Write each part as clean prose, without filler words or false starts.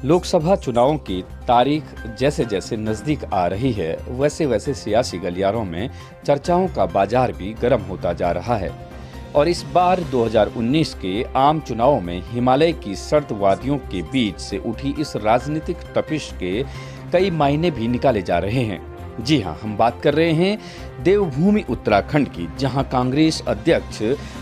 लोकसभा चुनावों की तारीख जैसे जैसे नजदीक आ रही है, वैसे वैसे सियासी गलियारों में चर्चाओं का बाजार भी गर्म होता जा रहा है। और इस बार 2019 के आम चुनावों में हिमालय की सर्द वादियों के बीच से उठी इस राजनीतिक तपिश के कई मायने भी निकाले जा रहे हैं। जी हां, हम बात कर रहे हैं देवभूमि उत्तराखंड की, जहां कांग्रेस अध्यक्ष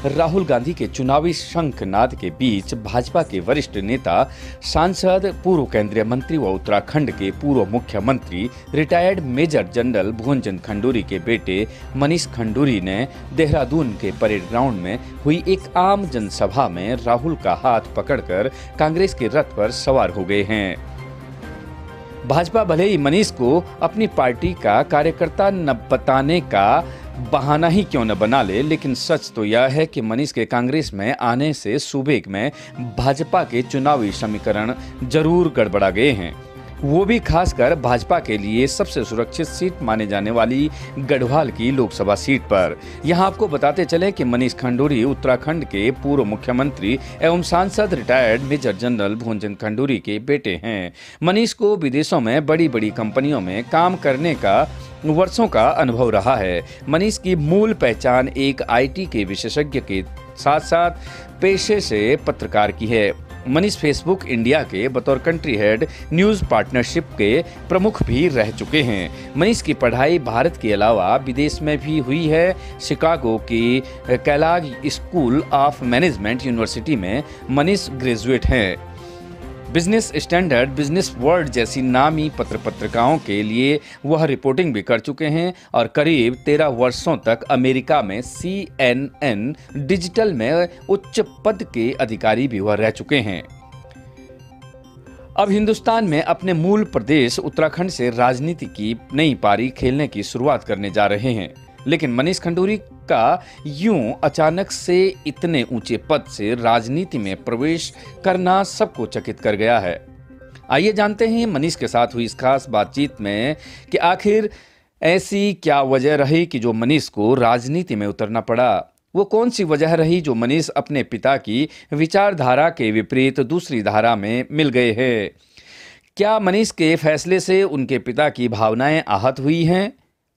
राहुल गांधी के चुनावी शंखनाद के बीच भाजपा के वरिष्ठ नेता, सांसद, पूर्व केंद्रीय मंत्री व उत्तराखंड के पूर्व मुख्यमंत्री रिटायर्ड मेजर जनरल भुवनचंद खंडूरी के बेटे मनीष खंडूरी ने देहरादून के परेड ग्राउंड में हुई एक आम जनसभा में राहुल का हाथ पकड़कर कांग्रेस के रथ पर सवार हो गए हैं। भाजपा भले ही मनीष को अपनी पार्टी का कार्यकर्ता न बताने का बहाना ही क्यों न बना ले, लेकिन सच तो यह है कि मनीष के कांग्रेस में आने से सूबे में भाजपा के चुनावी समीकरण जरूर गड़बड़ा गए हैं। वो भी खासकर भाजपा के लिए सबसे सुरक्षित सीट माने जाने वाली गढ़वाल की लोकसभा सीट पर। यहां आपको बताते चले कि मनीष खंडूरी उत्तराखंड के पूर्व मुख्यमंत्री एवं सांसद रिटायर्ड मेजर जनरल भुवनचंद खंडूरी के बेटे हैं। मनीष को विदेशों में बड़ी बड़ी कंपनियों में काम करने का वर्षों का अनुभव रहा है। मनीष की मूल पहचान एक IT के विशेषज्ञ के साथ साथ पेशे से पत्रकार की है। मनीष फेसबुक इंडिया के बतौर कंट्री हेड न्यूज पार्टनरशिप के प्रमुख भी रह चुके हैं। मनीष की पढ़ाई भारत के अलावा विदेश में भी हुई है। शिकागो की कैलाग स्कूल ऑफ मैनेजमेंट यूनिवर्सिटी में मनीष ग्रेजुएट हैं। बिजनेस स्टैंडर्ड, बिजनेस वर्ल्ड जैसी नामी पत्रिकाओं के लिए वह रिपोर्टिंग भी कर चुके हैं और करीब 13 वर्षों तक अमेरिका में CNN डिजिटल में उच्च पद के अधिकारी भी वह रह चुके हैं। अब हिंदुस्तान में अपने मूल प्रदेश उत्तराखंड से राजनीति की नई पारी खेलने की शुरुआत करने जा रहे हैं। लेकिन मनीष खंडूरी का यूं अचानक से इतने ऊंचे पद से राजनीति में प्रवेश करना सबको चकित कर गया है। आइए जानते हैं मनीष के साथ हुई इस खास बातचीत में कि आखिर ऐसी क्या वजह रही कि जो मनीष को राजनीति में उतरना पड़ा। वो कौन सी वजह रही जो मनीष अपने पिता की विचारधारा के विपरीत दूसरी धारा में मिल गए हैं। क्या मनीष के फैसले से उनके पिता की भावनाएं आहत हुई हैं।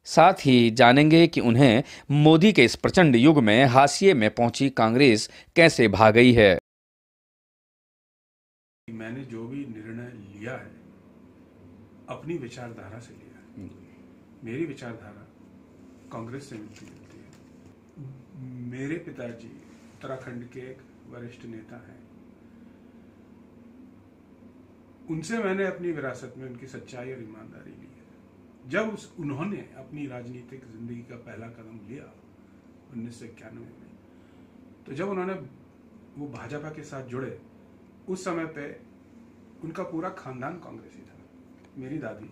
साथ ही जानेंगे कि उन्हें मोदी के इस प्रचंड युग में हाशिए में पहुंची कांग्रेस कैसे भाग गई है। मैंने जो भी निर्णय लिया है अपनी विचारधारा से लिया है। मेरी विचारधारा कांग्रेस से मिलती जुलती है। मेरे पिताजी उत्तराखंड के एक वरिष्ठ नेता हैं। उनसे मैंने अपनी विरासत में उनकी सच्चाई और ईमानदारी ली है। जब उन्होंने अपनी राजनीतिक जिंदगी का पहला कदम लिया 1991 में, तो जब उन्होंने वो भाजपा के साथ जुड़े, उस समय पे उनका पूरा खानदान कांग्रेसी था। मेरी दादी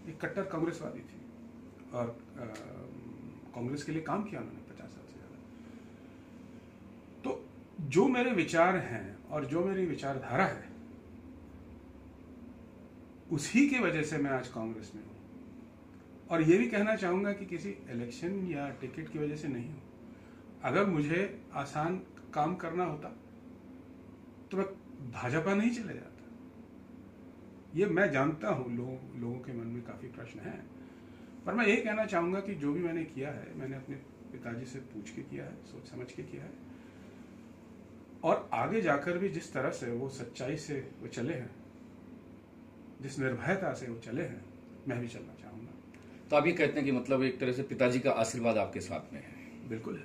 एक कट्टर कांग्रेसवादी थी और कांग्रेस के लिए काम किया उन्होंने 50 साल से ज्यादा। तो जो मेरे विचार हैं और जो मेरी विचारधारा है, उसी की वजह से मैं आज कांग्रेस में हूं। और ये भी कहना चाहूंगा कि किसी इलेक्शन या टिकट की वजह से नहीं हूं। अगर मुझे आसान काम करना होता तो मैं भाजपा नहीं चले जाता। ये मैं जानता हूं लोगों के मन में काफी प्रश्न हैं, पर मैं ये कहना चाहूंगा कि जो भी मैंने किया है, मैंने अपने पिताजी से पूछ के किया है, सोच समझ के किया है। और आगे जाकर भी जिस तरह से वो सच्चाई से वो चले हैं, जिस निर्भयता से वो चले हैं, मैं भी चलना चाहूंगा। तो आप ये कहते हैं कि मतलब एक तरह से पिताजी का आशीर्वाद आपके साथ में है। बिल्कुल है,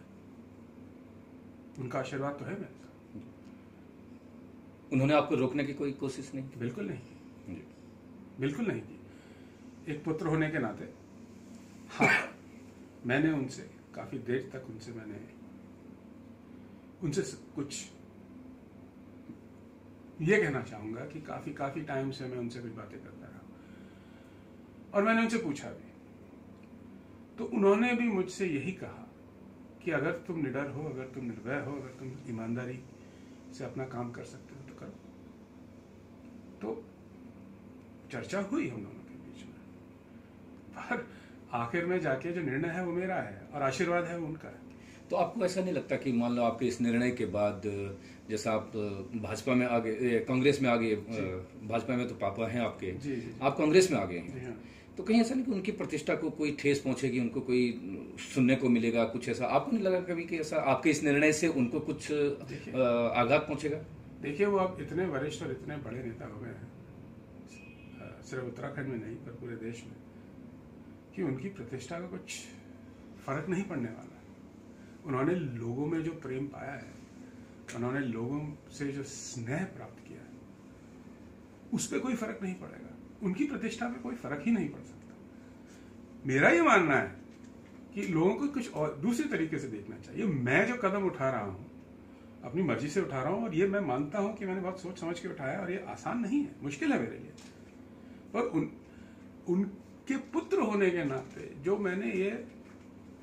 उनका आशीर्वाद तो है मेरे साथ। उन्होंने आपको रोकने की कोई कोशिश नहीं की? बिल्कुल नहीं की, बिल्कुल नहीं की। एक पुत्र होने के नाते हाँ, मैंने उनसे काफी देर तक उनसे कुछ ये कहना चाहूंगा कि काफी टाइम से मैं उनसे कुछ बातें करता रहा और मैंने उनसे पूछा भी, तो उन्होंने भी मुझसे यही कहा कि अगर तुम निडर हो, अगर तुम निर्भय हो, अगर तुम ईमानदारी से अपना काम कर सकते हो तो करो। तो चर्चा हुई हम दोनों के बीच में, पर आखिर में जाके जो निर्णय है वो मेरा है और आशीर्वाद है वो उनका है। तो आपको ऐसा नहीं लगता कि मान लो आपके इस निर्णय के बाद जैसा आप भाजपा में आ गए, कांग्रेस में आ गए, भाजपा में तो पापा हैं आपके, जी, जी, आप कांग्रेस में आ गए हैं, हाँ। तो कहीं ऐसा नहीं कि उनकी प्रतिष्ठा को कोई ठेस पहुंचेगी, उनको कोई सुनने को मिलेगा कुछ ऐसा? आपको नहीं लगा कभी कि ऐसा आपके इस निर्णय से उनको कुछ आघात पहुंचेगा? देखिए, वो अब इतने वरिष्ठ और इतने बड़े नेता हो गए हैं, सिर्फ उत्तराखंड में नहीं पर पूरे देश में, कि उनकी प्रतिष्ठा का कुछ फर्क नहीं पड़ने वाला है। उन्होंने लोगों में जो प्रेम पाया है, उन्होंने लोगों से जो स्नेह प्राप्त किया है, उस पर कोई फर्क नहीं पड़ेगा। उनकी प्रतिष्ठा पे कोई फर्क ही नहीं पड़ सकता। मेरा ये मानना है कि लोगों को कुछ और दूसरे तरीके से देखना चाहिए। मैं जो कदम उठा रहा हूं अपनी मर्जी से उठा रहा हूं, और ये मैं मानता हूं कि मैंने बहुत सोच समझ के उठाया, और ये आसान नहीं है, मुश्किल है मेरे लिए, पर उनके पुत्र होने के नाते जो मैंने ये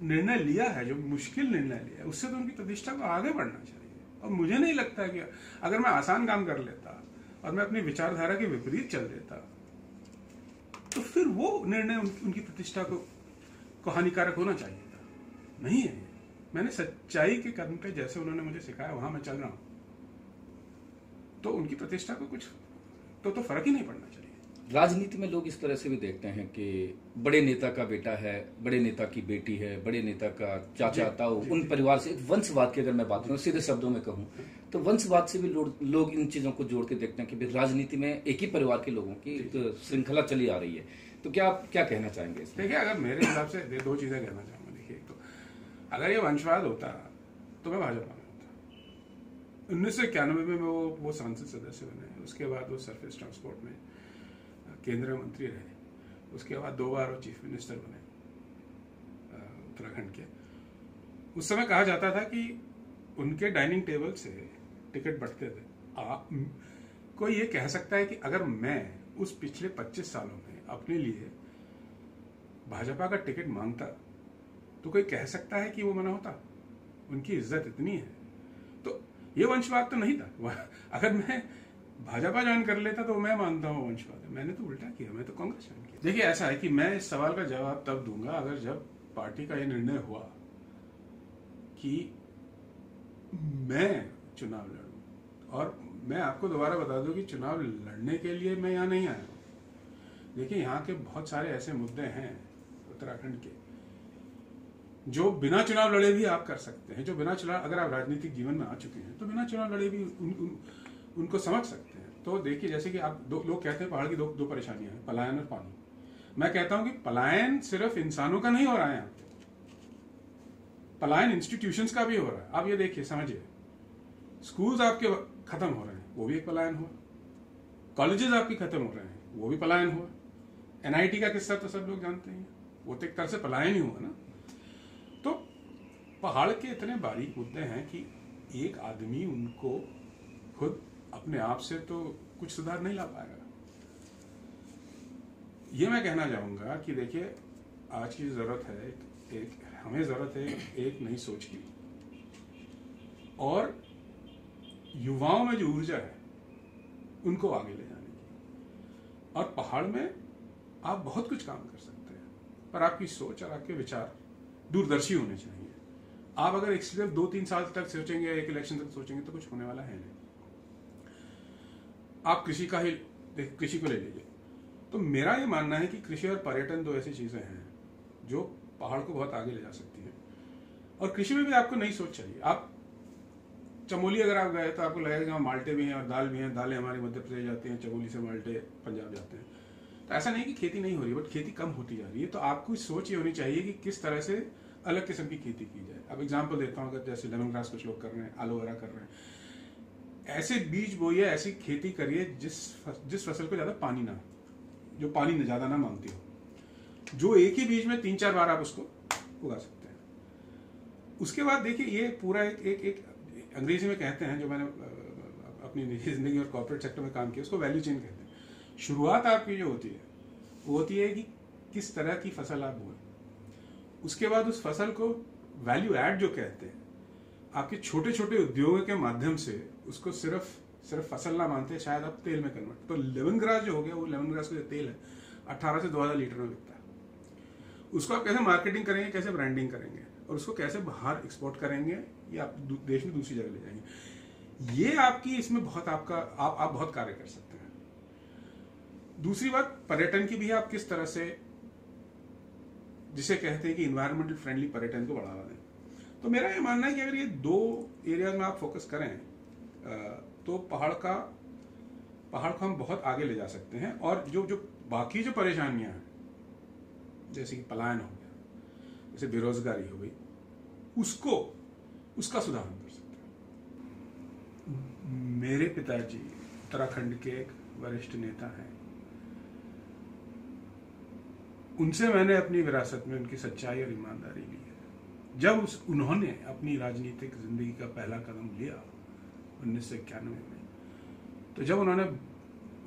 निर्णय लिया है, जो मुश्किल निर्णय लिया है, उससे तो उनकी प्रतिष्ठा को आगे बढ़ना चाहिए। और मुझे नहीं लगता कि अगर मैं आसान काम कर लेता और मैं अपनी विचारधारा के विपरीत चल देता, तो फिर वो निर्णय उनकी प्रतिष्ठा को हानिकारक होना चाहिए था। नहीं है। मैंने सच्चाई के कदम पे, जैसे उन्होंने मुझे सिखाया, वहां मैं चल रहा हूं, तो उनकी प्रतिष्ठा को कुछ तो फर्क ही नहीं पड़ना चाहिए। राजनीति में लोग इस तरह से भी देखते हैं कि बड़े नेता का बेटा है, बड़े नेता की बेटी है, बड़े नेता का चाचा ताऊ, उन परिवार से, एक वंशवाद की अगर मैं बात करूं, सीधे शब्दों में कहूं तो वंशवाद से भी लोग इन चीजों को जोड़ के देखते हैं कि राजनीति में एक ही परिवार के लोगों की एक श्रृंखला चली आ रही है। तो क्या आप क्या कहना चाहेंगे? देखिए, अगर मेरे हिसाब से दो चीजें कहना चाहूंगा। देखिए, एक तो अगर ये वंशवाद होता तो मैं भाजपा में होता। 1991 में वो सांसद सदस्य बने, उसके बाद वो सरफेस ट्रांसपोर्ट में केंद्रीय मंत्री रहे, उसके बाद 2 बार वो चीफ मिनिस्टर बने उत्तराखंड के। उस समय कहा जाता था कि उनके डाइनिंग टेबल से टिकट बंटते थे। कोई ये कह सकता है कि अगर मैं उस पिछले 25 सालों में अपने लिए भाजपा का टिकट मांगता तो कोई कह सकता है कि वो मना होता? उनकी इज्जत इतनी है। तो ये वंशवाद तो नहीं था। अगर मैं भाजपा ज्वाइन कर लेता तो मैं मानता हूँ वंशवाद है। मैंने तो उल्टा किया, मैं तो कांग्रेस ज्वाइन किया। देखिए, ऐसा है कि मैं इस सवाल का जवाब तब दूंगा अगर जब पार्टी का ये निर्णय हुआ कि मैं चुनाव लड़ूं। और मैं आपको दोबारा बता दूं कि चुनाव लड़ने के लिए मैं यहाँ नहीं आया हूं। देखिए, यहाँ के बहुत सारे ऐसे मुद्दे हैं उत्तराखंड के जो बिना चुनाव लड़े भी आप कर सकते हैं। जो बिना चुनाव, अगर आप राजनीतिक जीवन में आ चुके हैं तो बिना चुनाव लड़े भी उनको समझ सकते हैं। तो देखिए, जैसे कि आप लोग कहते हैं पहाड़ की दो परेशानियां हैं, पलायन और पानी। मैं कहता हूं कि पलायन सिर्फ इंसानों का नहीं हो रहा है, यहाँ पलायन इंस्टीट्यूशंस का भी हो रहा है। आप ये देखिए, समझिए, स्कूल्स आपके खत्म हो रहे हैं, वो भी एक पलायन हुआ। कॉलेजेस आपके खत्म हो रहे हैं, वो भी पलायन हुआ। NIT का किस्सा तो सब लोग जानते हैं, वो तो एक तरह से पलायन ही हुआ ना। तो पहाड़ के इतने बारीक मुद्दे हैं कि एक आदमी उनको खुद अपने आप से तो कुछ सुधार नहीं ला पाएगा। ये मैं कहना चाहूंगा कि देखिए, आज की जरूरत है हमें जरूरत है एक नई सोच की, और युवाओं में जो ऊर्जा है उनको आगे ले जाने की। और पहाड़ में आप बहुत कुछ काम कर सकते हैं, पर आपकी सोच और आपके विचार दूरदर्शी होने चाहिए। आप अगर सिर्फ 2-3 साल तक सोचेंगे, एक इलेक्शन तक सोचेंगे, तो कुछ होने वाला है नहीं। आप कृषि को ले लीजिए। तो मेरा ये मानना है कि कृषि और पर्यटन 2 ऐसी चीजें हैं जो पहाड़ को बहुत आगे ले जा सकती है। और कृषि में भी आपको नई सोच चाहिए। आप चमोली अगर आप गए तो आपको लगेगा कि वहाँ माल्टे भी हैं और दाल भी हैं। दालें हमारी मध्य प्रदेश जाती हैं, चमोली से माल्टे पंजाब जाते हैं। तो ऐसा नहीं कि खेती नहीं हो रही, बट खेती कम होती जा रही है। तो आपको सोच ये होनी चाहिए कि किस तरह से अलग किस्म की खेती की जाए। अब एग्जाम्पल देता हूँ, अगर जैसे लेमन ग्रास कुछ लोग कर रहे हैं, एलोवेरा कर रहे हैं, ऐसे बीज बोइए, ऐसी खेती करिए जिस फसल को ज्यादा पानी ना, जो पानी ज्यादा ना मांगती हो, जो एक ही बीज में 3-4 बार आप उसको उगा सकते हैं। उसके बाद देखिए, ये पूरा एक अंग्रेजी में कहते हैं, जो मैंने अपनी निजी जिंदगी और कॉर्पोरेट सेक्टर में काम किया, उसको वैल्यू चेन कहते हैं। शुरुआत आपकी जो होती है वो होती है कि किस तरह की फसल आप बोएं। उसके बाद उस फसल को वैल्यू ऐड जो कहते हैं, आपके छोटे छोटे उद्योगों के माध्यम से उसको सिर्फ फसल ना मानते, शायद आप तेल में कन्वर्ट। तो लेमन ग्रास जो हो गया, वो लेमन ग्रास का जो तेल है 18 से 2000 लीटर में बिकता है। उसको आप कैसे मार्केटिंग करेंगे, कैसे ब्रांडिंग करेंगे, और उसको कैसे बाहर एक्सपोर्ट करेंगे या आप देश में दूसरी जगह ले जाएंगे। ये आपकी इसमें बहुत आपका आप बहुत कार्य कर सकते हैं। दूसरी बात पर्यटन की भी है, आप किस तरह से जिसे कहते हैं कि इन्वायरमेंटल फ्रेंडली पर्यटन को बढ़ावा दें। तो मेरा ये मानना है कि अगर ये दो एरियाज में आप फोकस करें तो पहाड़ को हम बहुत आगे ले जा सकते हैं। और जो बाकी जो परेशानियां हैं, जैसे कि पलायन हो गया, जैसे बेरोजगारी हो गई, उसका सुधार हम कर सकते हैं। मेरे पिताजी उत्तराखंड के एक वरिष्ठ नेता हैं, उनसे मैंने अपनी विरासत में उनकी सच्चाई और ईमानदारी ली है। जब उन्होंने अपनी राजनीतिक जिंदगी का पहला कदम लिया 1991 में, तो जब उन्होंने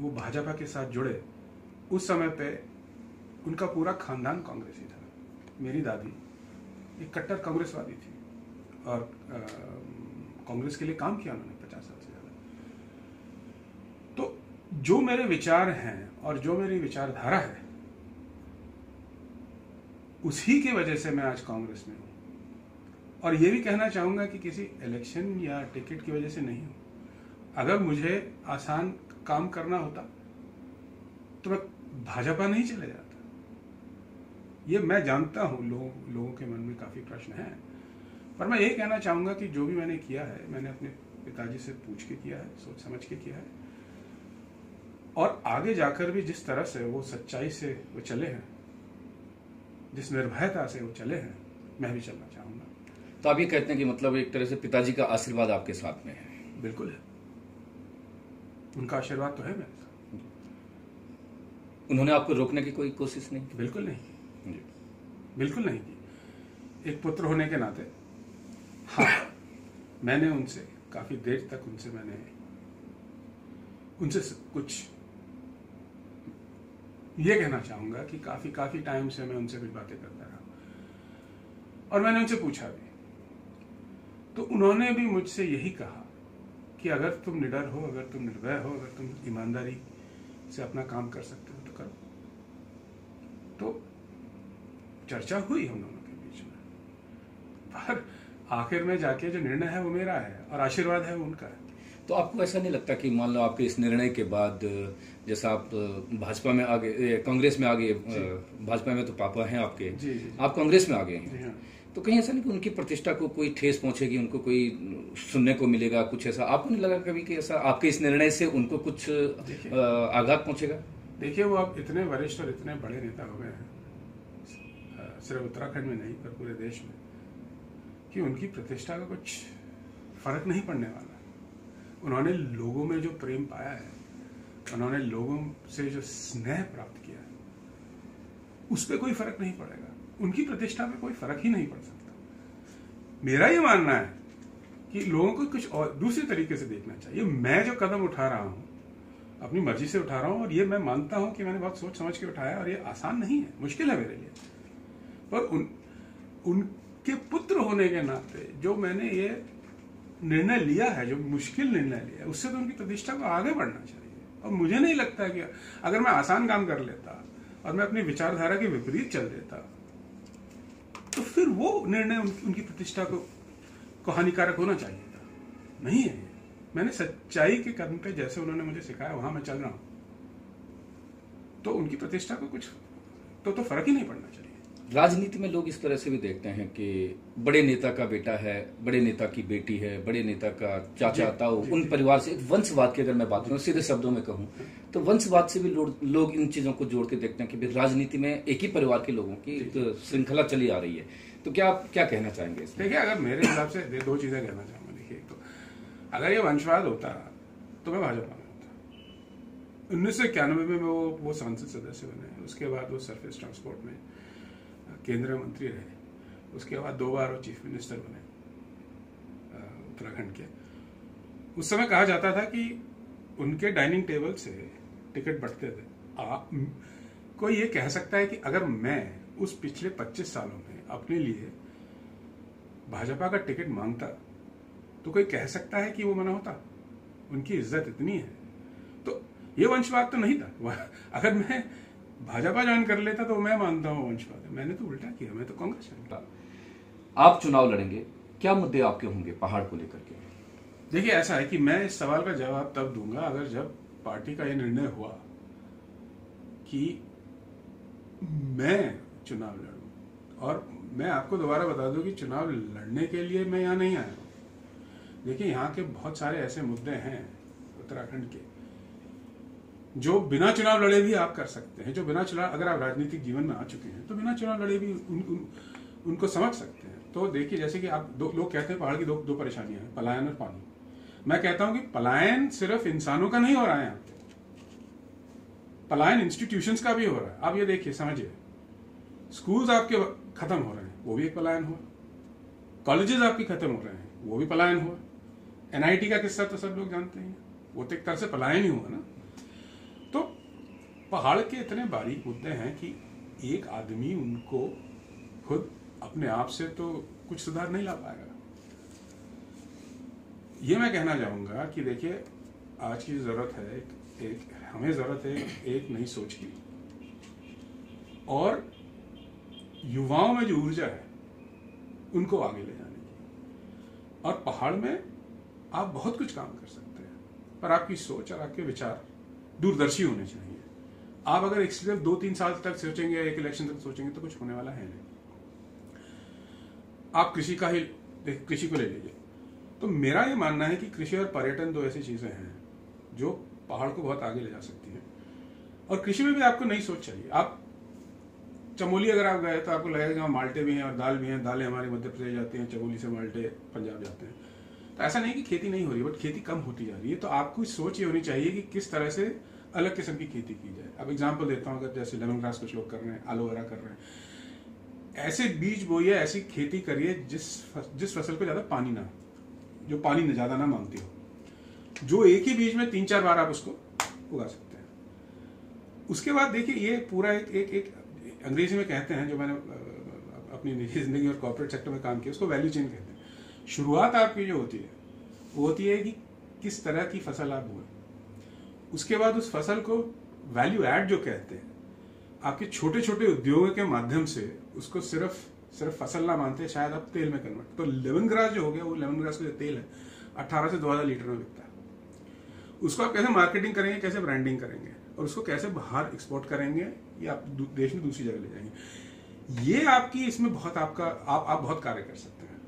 वो भाजपा के साथ जुड़े, उस समय पे उनका पूरा खानदान कांग्रेसी था। मेरी दादी एक कट्टर कांग्रेसवादी थी और कांग्रेस के लिए काम किया उन्होंने 50 साल से ज्यादा। तो जो मेरे विचार हैं और जो मेरी विचारधारा है, उसी की वजह से मैं आज कांग्रेस में हूं। और ये भी कहना चाहूंगा कि किसी इलेक्शन या टिकट की वजह से नहीं हूं। अगर मुझे आसान काम करना होता तो मैं भाजपा नहीं चले जाता। ये मैं जानता हूं लोगों के मन में काफी प्रश्न हैं, पर मैं ये कहना चाहूंगा कि जो भी मैंने किया है, मैंने अपने पिताजी से पूछ के किया है, सोच समझ के किया है। और आगे जाकर भी जिस तरह से वो सच्चाई से वो चले हैं, जिस निर्भयता से वो चले हैं, मैं भी चलना चाहूंगा। तो आप ये कहते हैं कि मतलब एक तरह से पिताजी का आशीर्वाद आपके साथ में है? बिल्कुल है, उनका आशीर्वाद तो है मेरे साथ। उन्होंने आपको रोकने की कोई कोशिश नहीं की? बिल्कुल नहीं की, बिल्कुल नहीं की। एक पुत्र होने के नाते हाँ, मैंने उनसे काफी देर तक उनसे कुछ ये कहना चाहूंगा कि काफी टाइम से मैं उनसे कुछ बातें करता रहा और मैंने उनसे पूछा भी, तो उन्होंने भी मुझसे यही कहा कि अगर तुम निडर हो, अगर तुम निर्भय हो, अगर तुम ईमानदारी से अपना काम कर सकते हो तो करो। तो चर्चा हुई हम दोनों के बीच में, पर आखिर में जाके जो निर्णय है वो मेरा है और आशीर्वाद है वो उनका है। तो आपको ऐसा नहीं लगता कि मान लो आपके इस निर्णय के बाद, जैसा आप भाजपा में आ गए, कांग्रेस में आ गए, भाजपा में तो पापा हैं आपके, जी, जी, आप कांग्रेस में आ गए हैं, हाँ। तो कहीं ऐसा नहीं कि उनकी प्रतिष्ठा को कोई ठेस पहुंचेगी, उनको कोई सुनने को मिलेगा, कुछ ऐसा आपको नहीं लगा कभी कि ऐसा आपके इस निर्णय से उनको कुछ आघात पहुंचेगा? देखिए, वो अब इतने वरिष्ठ और इतने बड़े नेता हो गए हैं, सिर्फ उत्तराखंड में नहीं पर पूरे देश में, कि उनकी प्रतिष्ठा का कुछ फर्क नहीं पड़ने वाला। उन्होंने लोगों में जो प्रेम पाया है, उन्होंने लोगों से जो स्नेह प्राप्त किया है, उस पर कोई फर्क नहीं पड़ेगा। उनकी प्रतिष्ठा पे कोई फर्क ही नहीं पड़ सकता। मेरा ये मानना है कि लोगों को कुछ और दूसरे तरीके से देखना चाहिए। मैं जो कदम उठा रहा हूं, अपनी मर्जी से उठा रहा हूं, और ये मैं मानता हूं कि मैंने बहुत सोच समझ के उठाया, और ये आसान नहीं है, मुश्किल है मेरे लिए। पर उनके पुत्र होने के नाते जो मैंने ये निर्णय लिया है, जो मुश्किल निर्णय लिया है, उससे तो उनकी प्रतिष्ठा को आगे बढ़ना चाहिए। और मुझे नहीं लगता कि अगर मैं आसान काम कर लेता और मैं अपनी विचारधारा के विपरीत चल देता, तो फिर वो निर्णय उनकी प्रतिष्ठा को हानिकारक होना चाहिए था। नहीं है। मैंने सच्चाई के कदम पे, जैसे उन्होंने मुझे सिखाया, वहां मैं चल रहा हूं, तो उनकी प्रतिष्ठा को कुछ तो फर्क ही नहीं पड़ना चाहिए। राजनीति में लोग इस तरह से भी देखते हैं कि बड़े नेता का बेटा है, बड़े नेता की बेटी है, बड़े नेता का चाचा ताऊ, उन परिवार से, एक वंशवाद की अगर मैं बात करूं, सीधे शब्दों में कहूं तो वंशवाद से भी लोग इन चीजों को जोड़ के देखते हैं कि राजनीति में एक ही परिवार के लोगों की श्रृंखला चली आ रही है। तो क्या आप क्या कहना चाहेंगे? देखिए, अगर मेरे हिसाब से दो चीजें कहना चाहूंगा। देखिए, तो अगर ये वंशवाद होता तो मैं भाजपा में होता। 1991 में वो संसद सदस्य बने, उसके बाद वो सरफेस ट्रांसपोर्ट में केंद्रीय मंत्री रहे, उसके बाद 2 बार वो चीफ मिनिस्टर बने उत्तराखंड के। उस समय कहा जाता था कि उनके डाइनिंग टेबल से टिकट बंटते थे। कोई ये कह सकता है कि अगर मैं उस पिछले 25 सालों में अपने लिए भाजपा का टिकट मांगता तो कोई कह सकता है कि वो मना होता? उनकी इज्जत इतनी है। तो ये वंशवाद तो नहीं था। अगर मैं भाजपा ज्वाइन कर लेता तो मैं मानता हूँ वंशवाद है। मैंने तो उल्टा किया, मैं तो कांग्रेस में। आप चुनाव लड़ेंगे, क्या मुद्दे आपके होंगे पहाड़ को लेकर के? देखिए, ऐसा है कि मैं इस सवाल का जवाब तब दूंगा अगर जब पार्टी का यह निर्णय हुआ कि मैं चुनाव लड़ूं। और मैं आपको दोबारा बता दूं कि चुनाव लड़ने के लिए मैं यहाँ नहीं आया हूं। देखिए, यहाँ के बहुत सारे ऐसे मुद्दे हैं उत्तराखंड के जो बिना चुनाव लड़े भी आप कर सकते हैं, जो बिना चुनाव, अगर आप राजनीतिक जीवन में आ चुके हैं तो बिना चुनाव लड़े भी उनको समझ सकते हैं। तो देखिए, जैसे कि आप लोग कहते हैं पहाड़ की दो परेशानियां हैं, पलायन और पानी। मैं कहता हूं कि पलायन सिर्फ इंसानों का नहीं हो रहा है यहाँ पे, पलायन इंस्टीट्यूशंस का भी हो रहा है। आप ये देखिए, समझिए, स्कूल्स आपके खत्म हो रहे हैं, वो भी एक पलायन हुआ। कॉलेजेस आपके खत्म हो रहे हैं, वो भी पलायन हुआ। एनआईटी का किस्सा तो सब लोग जानते हैं, वो तो एक तरह से पलायन ही हुआ ना। तो पहाड़ के इतने बारीक मुद्दे हैं कि एक आदमी उनको खुद अपने आप से तो कुछ सुधार नहीं ला पाएगा। ये मैं कहना चाहूंगा कि देखिए, आज की जरूरत है हमें जरूरत है एक नई सोच की, और युवाओं में जो ऊर्जा है उनको आगे ले जाने की। और पहाड़ में आप बहुत कुछ काम कर सकते हैं, पर आपकी सोच और आपके विचार दूरदर्शी होने चाहिए। आप अगर सिर्फ 2-3 साल तक सोचेंगे, एक इलेक्शन तक सोचेंगे, तो कुछ होने वाला है नहीं। आप कृषि को ले लीजिए, तो मेरा ये मानना है कि कृषि और पर्यटन दो ऐसी चीजें हैं जो पहाड़ को बहुत आगे ले जा सकती हैं। और कृषि में भी आपको नई सोच चाहिए। आप चमोली अगर आप गए तो आपको लगेगा कि माल्टे भी हैं और दाल भी हैं। दालें हमारी मध्य प्रदेश जाती हैं, चमोली से माल्टे पंजाब जाते हैं। तो ऐसा नहीं कि खेती नहीं हो रही, बट खेती कम होती जा रही है। तो आपको सोच ये होनी चाहिए कि किस तरह से अलग किस्म की खेती की जाए। अब एग्जाम्पल देता हूँ, अगर जैसे लेमन ग्रास कुछ लोग कर रहे हैं, एलोवेरा कर रहे हैं, ऐसे बीज बोइए, ऐसी खेती करिए जिस फसल को ज्यादा पानी ना, जो पानी ज्यादा ना मांगती हो, जो एक ही बीज में 3-4 बार आप उसको उगा सकते हैं। उसके बाद देखिए, ये पूरा एक अंग्रेजी में कहते हैं, जो मैंने अपनी निजी जिंदगी और कॉर्पोरेट सेक्टर में काम किया, उसको वैल्यू चेन कहते हैं। शुरुआत आपकी जो होती है वो होती है कि किस तरह की फसल आप बोए, उसके बाद उस फसल को वैल्यू ऐड जो कहते हैं, आपके छोटे छोटे उद्योगों के माध्यम से उसको सिर्फ फसल ना मानते, शायद आप तेल में कन्वर्ट। तो लेमन ग्रास जो हो गया, वो लेमन ग्रास का जो तेल है 18 से 2000 लीटर में बिकता है। उसको आप कैसे मार्केटिंग करेंगे, कैसे ब्रांडिंग करेंगे, और उसको कैसे बाहर एक्सपोर्ट करेंगे, ये आप देश में दूसरी जगह ले जाएंगे। ये आपकी इसमें बहुत आप बहुत कार्य कर सकते हैं।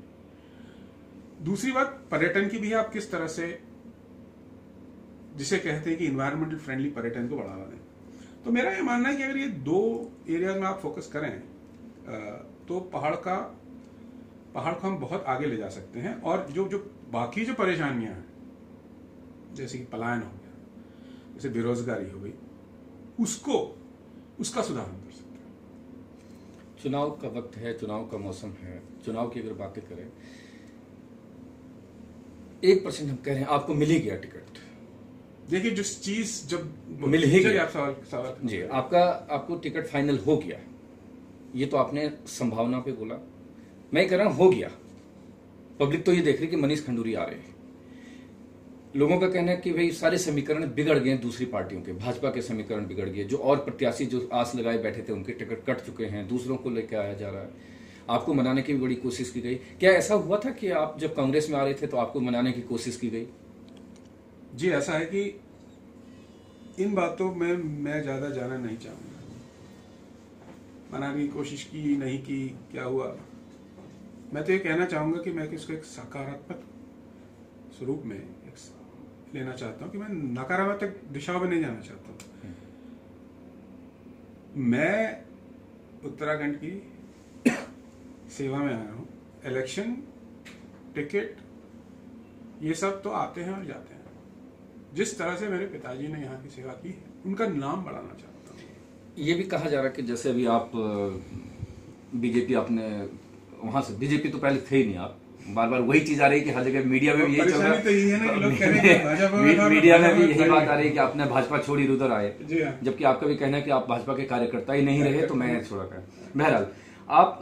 दूसरी बात पर्यटन की भी है, आप किस तरह से, जिसे कहते हैं कि इन्वायरमेंटल फ्रेंडली पर्यटन को बढ़ावा दें। तो मेरा ये मानना है कि अगर ये 2 एरियाज में आप फोकस करें तो पहाड़ को हम बहुत आगे ले जा सकते हैं। और जो बाकी जो परेशानियां हैं, जैसे कि पलायन हो गया, जैसे बेरोजगारी हो गई, उसका सुधार हम कर सकते हैं। चुनाव का वक्त है, चुनाव का मौसम है। चुनाव की अगर बातें करें, 1% हम कह रहे हैं आपको मिल ही गया टिकट। देखिए, जिस चीज जब मिल ही गया, आप सवाल जी, आपको टिकट फाइनल हो गया, ये तो आपने संभावना पे बोला। मैं कह रहा हूं हो गया। पब्लिक तो ये देख रही कि मनीष खंडूरी आ रहे हैं। लोगों का कहना है कि भाई सारे समीकरण बिगड़ गए, दूसरी पार्टियों के, भाजपा के समीकरण बिगड़ गए। जो और प्रत्याशी जो आस लगाए बैठे थे उनके टिकट कट चुके हैं, दूसरों को लेकर आया जा रहा है। आपको मनाने की भी बड़ी कोशिश की गई। क्या ऐसा हुआ था कि आप जब कांग्रेस में आ रहे थे तो आपको मनाने की कोशिश की गई? जी, ऐसा है कि इन बातों में मैं ज्यादा जाना नहीं चाहूंगा। मनाने की कोशिश की नहीं की, क्या हुआ, मैं तो ये कहना चाहूंगा कि मैं इसको एक सकारात्मक स्वरूप में लेना चाहता हूं कि मैं नकारात्मक दिशा में नहीं जाना चाहता हूं। मैं उत्तराखंड की सेवा में आया हूं। इलेक्शन, टिकट, ये सब तो आते हैं और जाते हैं। जिस तरह से मेरे पिताजी ने यहाँ की सेवा की है, उनका नाम बढ़ाना चाहता हूँ। ये भी कहा जा रहा है कि जैसे अभी आप बीजेपी, आपने वहां से, बीजेपी तो पहले थे ही नहीं, आप बार बार वही चीज आ रही है कि हर जगह मीडिया में भी यही चल रहा है। तो यही है ना कि लोग कह रहे हैं भाजपा, मीडिया में भी यही बात आ रही है कि आपने भाजपा छोड़ी उधर आए, हाँ। जबकि आपका भी कहना है कि आप भाजपा के कार्यकर्ता ही नहीं रहे, तो मैं छोड़ा कर। बहरहाल, आप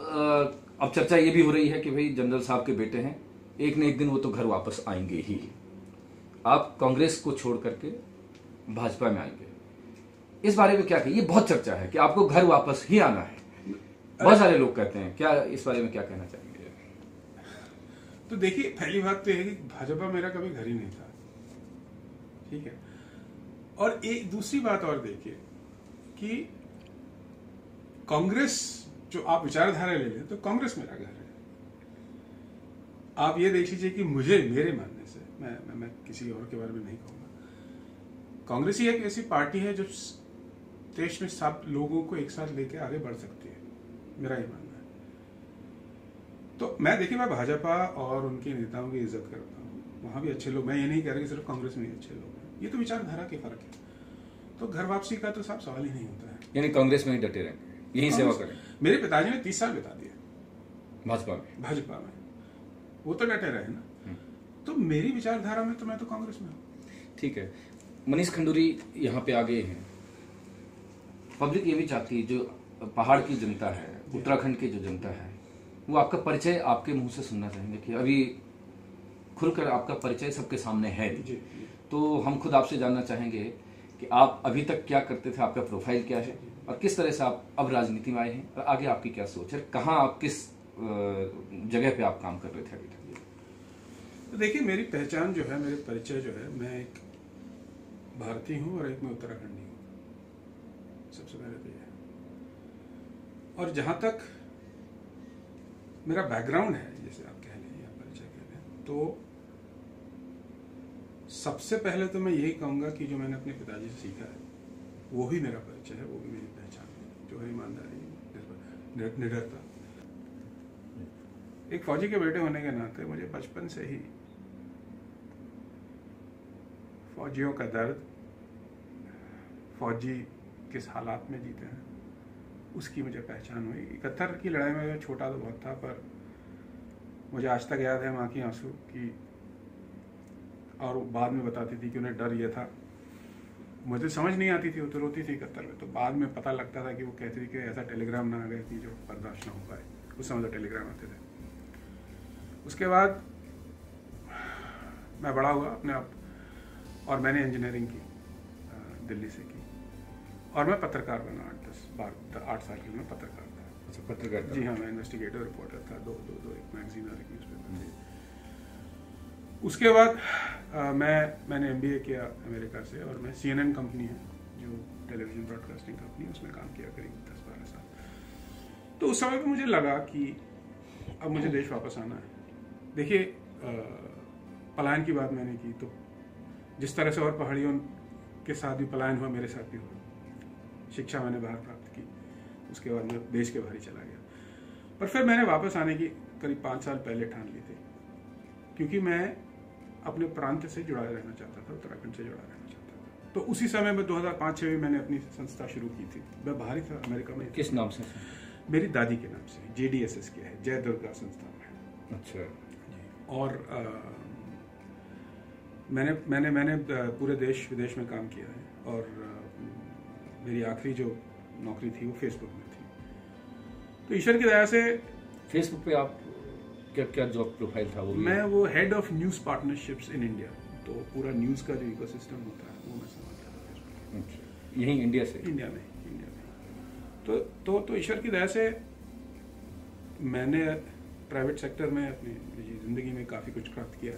अब चर्चा ये भी हो रही है कि भाई जनरल साहब के बेटे हैं, एक न एक दिन वो तो घर वापस आएंगे ही। आप कांग्रेस को छोड़ करके भाजपा में आएंगे, इस बारे में क्या कहिए? ये बहुत चर्चा है कि आपको घर वापस ही आना है, बहुत सारे लोग कहते हैं। क्या इस बारे में क्या कहना चाहेंगे? तो देखिए, पहली बात तो यह है कि भाजपा मेरा कभी घर ही नहीं था, ठीक है। और एक दूसरी बात और देखिए कि कांग्रेस, जो आप विचारधारा ले लें तो कांग्रेस मेरा घर है। आप ये देख लीजिए कि मुझे, मेरे मानने से, मैं किसी और के बारे में नहीं कहूंगा, कांग्रेस ही एक ऐसी पार्टी है जो देश में सब लोगों को एक साथ लेके आगे बढ़ सकती है, मेरा ये मानना है। तो मैं देखिए, मैं भाजपा और उनके नेताओं की इज्जत करता हूँ, वहां भी अच्छे लोग, मैं ये नहीं कह रहा कि सिर्फ कांग्रेस में ही अच्छे लोग हैं, ये तो विचारधारा के फर्क है। तो घर वापसी का तो साफ सवाल ही नहीं होता है। यानी कांग्रेस में ही डटे रहें, यही सेवा करें। मेरे पिताजी ने 30 साल बिता दिए भाजपा में, वो तो डटे रहे ना। तो मेरी विचारधारा में तो मैं तो कांग्रेस में हूँ। ठीक है, मनीष खंडूरी यहाँ पे आ गए हैं। पब्लिक ये भी चाहती है, जो पहाड़ की जनता है, उत्तराखंड की जो जनता है, वो आपका परिचय आपके मुंह से सुनना चाहेंगे कि अभी खुलकर आपका परिचय सबके सामने है। तो हम खुद आपसे जानना चाहेंगे कि आप अभी तक क्या करते थे, आपका प्रोफाइल क्या है और किस तरह से आप अब राजनीति में आए हैं और आगे आपकी क्या सोच है, कहाँ आप किस जगह पे आप काम कर रहे थे अभी तक। तो देखिए, मेरी पहचान जो है, मेरे परिचय जो है, मैं एक भारतीय हूँ और एक मैं उत्तराखंडी हूँ, सबसे पहले तो ये है। और जहां तक मेरा बैकग्राउंड है, जैसे आप कह लें या परिचय कह लें, तो सबसे पहले तो मैं यही कहूंगा कि जो मैंने अपने पिताजी से सीखा है वो ही मेरा परिचय है, वो भी मेरी पहचान है, जो है ईमानदारी, निडरता। एक फौजी के बेटे होने के नाते मुझे बचपन से ही फौजियों का दर्द, फौजी किस हालात में जीते हैं, उसकी मुझे पहचान हुई। 71 की लड़ाई में छोटा तो बहुत था, पर मुझे आज तक याद है माँ की आंसू की, और बाद में बताती थी कि उन्हें डर ये था, मुझे समझ नहीं आती थी, वो तो रोती थी 71 में, तो बाद में पता लगता था कि वो कहती थी कि ऐसा टेलीग्राम ना आ गए कि जो बर्दाश्त ना हो पाए, उस समय तो टेलीग्राम आते थे। उसके बाद मैं बड़ा हुआ अपने आप, और मैंने इंजीनियरिंग की दिल्ली से की, और मैं पत्रकार बना 8 साल की मैं पत्रकार था। अच्छा, पत्रकार? जी हाँ, मैं इन्वेस्टिगेटिव रिपोर्टर था, दो एक मैगजीन और एक न्यूज़पेपर। उसके बाद मैंने MBA किया अमेरिका से, और मैं CNN कंपनी है जो टेलीविजन ब्रॉडकास्टिंग कंपनी, उसमें काम किया करीब 10-12 साल। तो उस समय पे मुझे लगा कि अब मुझे देश वापस आना है। देखिए, पलायन की बात मैंने की, तो जिस तरह से और पहाड़ियों के साथ भी पलायन हुआ, मेरे साथ भी हुआ। शिक्षा मैंने बाहर प्राप्त की, उसके बाद मैं देश के बाहर ही चला गया, पर फिर मैंने वापस आने की करीब 5 साल पहले ठान ली थी, क्योंकि मैं अपने प्रांत से जुड़ा रहना चाहता था, उत्तराखंड से जुड़ा रहना चाहता था। तो उसी समय में 2005-06 में मैंने अपनी संस्था शुरू की थी। मैं बाहर ही था, अमेरिका में। किस नाम से? मेरी दादी के नाम से, JDSS के है, जय दुर्गा संस्थान है। अच्छा। और मैंने पूरे देश विदेश में काम किया है, और मेरी आखिरी जो नौकरी थी वो फेसबुक में थी। तो ईश्वर की दया से फेसबुक पे आप क्या जॉब प्रोफाइल था वो? मैं वो head of news partnerships in India, तो पूरा न्यूज़ का जो इकोसिस्टम होता है वो मैं संभालता था फेसबुक पे। यहीं इंडिया से? इंडिया में। तो ईश्वर की दया से मैंने प्राइवेट सेक्टर में अपनी जिंदगी में काफ़ी कुछ प्राप्त किया,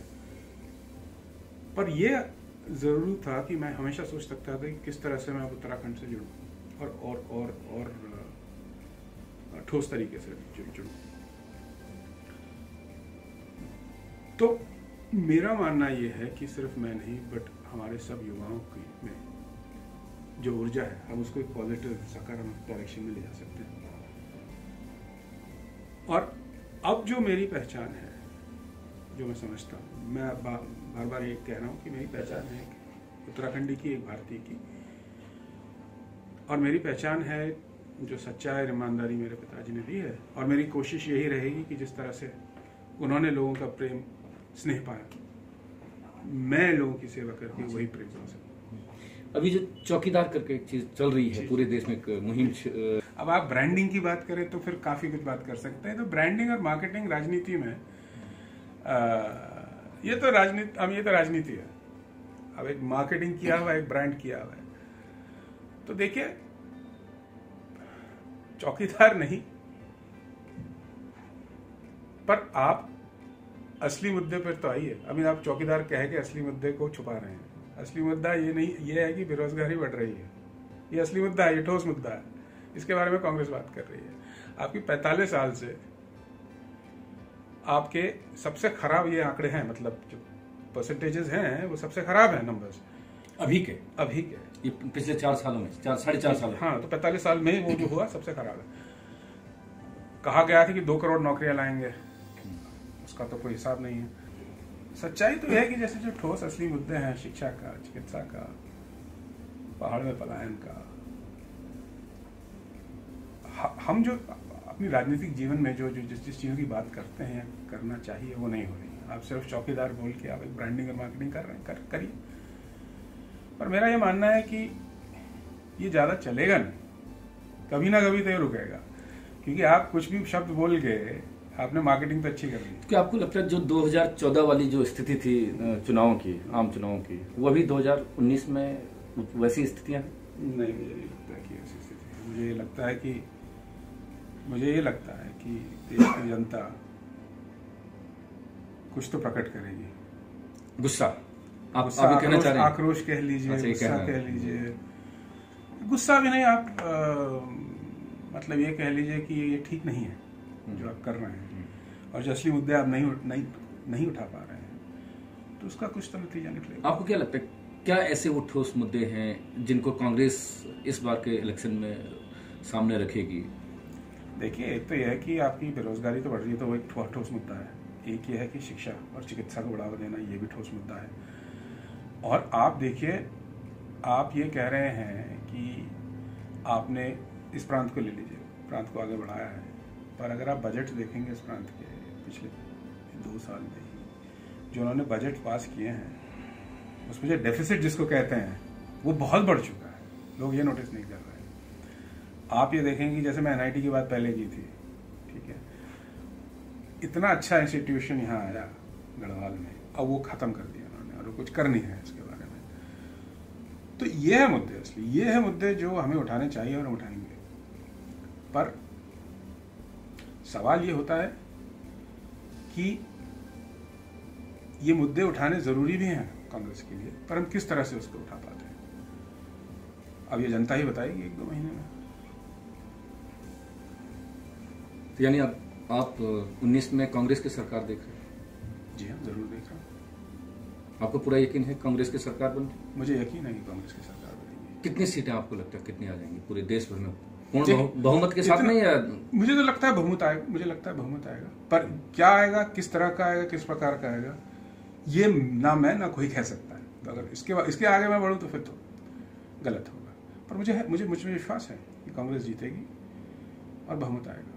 पर यह ज़रूर था कि मैं हमेशा सोच सकता था कि किस तरह से मैं उत्तराखंड से जुड़ूं और ठोस तरीके से जुड़ूं। तो मेरा मानना यह है कि सिर्फ मैं नहीं, बट हमारे सब युवाओं की में जो ऊर्जा है, हम उसको एक पॉजिटिव सकारात्मक डायरेक्शन में ले जा सकते हैं। और अब जो मेरी पहचान है, जो मैं समझता हूँ, मैं बार बार ये कह रहा हूँ कि मेरी पहचान है उत्तराखंडी की, एक भारतीय की, और मेरी पहचान है जो सच्चाई और ईमानदारी मेरे पिताजी ने दी है। और मेरी कोशिश यही रहेगी कि जिस तरह से उन्होंने लोगों का प्रेम स्नेह पाया, मैं लोगों की सेवा करके वही प्रेम पा सकूं। अभी जो चौकीदार करके एक चीज चल रही है पूरे देश में, एक मुहिम। अब आप ब्रांडिंग की बात करें तो फिर काफी कुछ बात कर सकते हैं। तो ब्रांडिंग और मार्केटिंग राजनीति में ये तो राजनीति है। अब एक मार्केटिंग किया हुआ, एक ब्रांड किया हुआ है। तो देखिए, चौकीदार नहीं, पर आप असली मुद्दे पर तो आइए। अभी आप चौकीदार कह के असली मुद्दे को छुपा रहे हैं। असली मुद्दा ये नहीं, ये है कि बेरोजगारी बढ़ रही है। ये असली मुद्दा है, ये ठोस मुद्दा है। इसके बारे में कांग्रेस बात कर रही है। आपकी 45 साल से आपके सबसे खराब ये आंकड़े हैं, मतलब जो परसेंटेजेस हैं वो सबसे खराब है नंबर्स अभी के ये पिछले 4 सालों में, 4-4.5 साल। हाँ, तो 45 साल में वो जो हुआ सबसे खराब है। कहा गया था कि 2 करोड़ नौकरियां लाएंगे, उसका तो कोई हिसाब नहीं है। सच्चाई तो यह है कि जैसे जो ठोस असली मुद्दे हैं, शिक्षा का, चिकित्सा का, पहाड़ में पलायन का, हम जो अपनी राजनीतिक जीवन में जो जिस चीज़ों की बात करते हैं, करना चाहिए, वो नहीं हो रही। आप सिर्फ चौकीदार बोल के आप एक ब्रांडिंग और मार्केटिंग कर रहे हैं, करिए। पर मेरा ये मानना है कि ये ज़्यादा चलेगा नहीं, कभी ना कभी तो ये रुकेगा। क्योंकि आप कुछ भी शब्द बोल के आपने मार्केटिंग तो अच्छी कर ली। क्या आपको लगता है जो 2014 वाली जो स्थिति थी चुनावों की, आम चुनावों की, वो अभी 2019 में वैसी स्थितियां हैं? नहीं, मुझे नहीं लगता कि ऐसी स्थिति है। मुझे ये लगता है कि देश की जनता कुछ तो प्रकट करेगी। गुस्सा आप अभी कहना चाह रहे हैं? आक्रोश कह लीजिए, गुस्सा कह लीजिए। गुस्सा भी नहीं, आप मतलब ये कह लीजिए कि ये ठीक नहीं है जो आप कर रहे हैं, और जो असली मुद्दे आप नहीं उठा पा रहे हैं, तो उसका कुछ तो नतीजा निकलेगा। आपको क्या लगता है, क्या ऐसे वो ठोस मुद्दे हैं जिनको कांग्रेस इस बार के इलेक्शन में सामने रखेगी? देखिए, एक तो यह है कि आपकी बेरोजगारी तो बढ़ रही है, तो वो एक ठोस मुद्दा है। एक ये है कि शिक्षा और चिकित्सा को बढ़ावा देना, ये भी ठोस मुद्दा है। और आप देखिए, आप ये कह रहे हैं कि आपने इस प्रांत को ले लीजिए, प्रांत को आगे बढ़ाया है, पर अगर आप बजट देखेंगे इस प्रांत के पिछले 2 साल में ही जो उन्होंने बजट पास किए हैं, उसमें जो डेफिसिट जिसको कहते हैं वो बहुत बढ़ चुका है। लोग ये नोटिस नहीं कर रहे हैं। आप ये देखेंगे, जैसे मैं NIT की बात पहले की थी, ठीक है, इतना अच्छा इंस्टीट्यूशन यहाँ आया गढ़वाल में, अब वो खत्म कर दिया उन्होंने, और वो कुछ कर नहीं है इसके बारे में। तो ये है मुद्दे, असली ये है मुद्दे जो हमें उठाने चाहिए और हम उठाएंगे। पर सवाल ये होता है कि ये मुद्दे उठाने जरूरी भी हैं कांग्रेस के लिए, पर हम किस तरह से उसको उठा पाते हैं, अब ये जनता ही बताएगी 1-2 महीने में। तो यानी आप 19 में कांग्रेस की सरकार देख रहे हैं? जी हाँ, जरूर देख रहा हूँ। आपको पूरा यकीन है कांग्रेस की सरकार बन? मुझे यकीन है कि कांग्रेस की सरकार बनेगी। कितनी सीटें आपको लगता है, कितनी आ जाएंगी पूरे देश भर में, पूर्ण बहुमत के साथ में? या मुझे तो लगता है बहुमत आएगा, पर क्या आएगा, किस तरह का आएगा, किस प्रकार का आएगा, ये ना मैं ना कोई कह सकता है। तो अगर इसके आगे मैं बढ़ूं तो फिर तो गलत होगा। पर मुझे विश्वास है कि कांग्रेस जीतेगी और बहुमत आएगा।